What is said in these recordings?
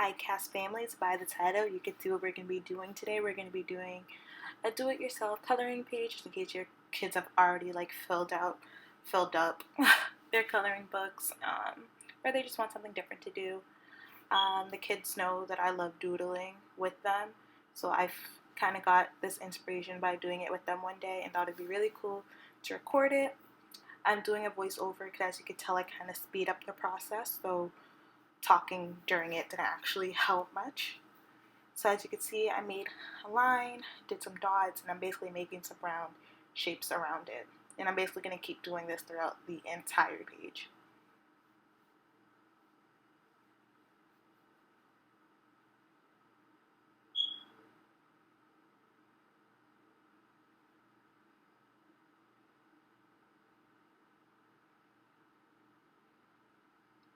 Hi, cast families. By the title, you can see what we're going to be doing today. We're going to be doing a do-it-yourself coloring page, just in case your kids have already filled up their coloring books, or they just want something different to do. The kids know that I love doodling with them, so I've kind of got this inspiration by doing it with them one day, and thought it'd be really cool to record it. I'm doing a voiceover because, as you can tell, I kind of speed up the process, so talking during it didn't actually help much. So as you can see, I made a line, did some dots, and I'm basically making some round shapes around it. And I'm basically going to keep doing this throughout the entire page.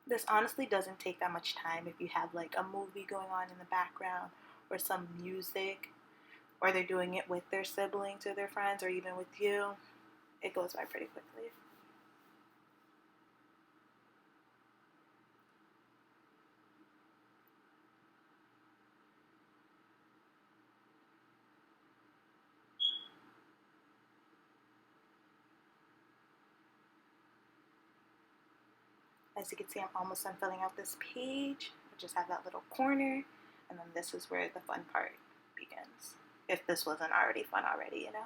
This honestly doesn't take that much time if you have like a movie going on in the background or some music, or they're doing it with their siblings or their friends or even with you. It goes by pretty quickly. As you can see, I'm almost done filling out this page. I just have that little corner, and then this is where the fun part begins. If this wasn't already fun already, you know.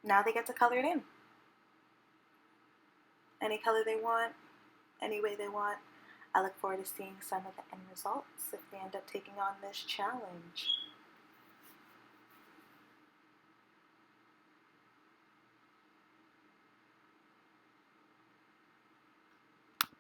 Now they get to color it in. Any color they want, any way they want. I look forward to seeing some of the end results if they end up taking on this challenge.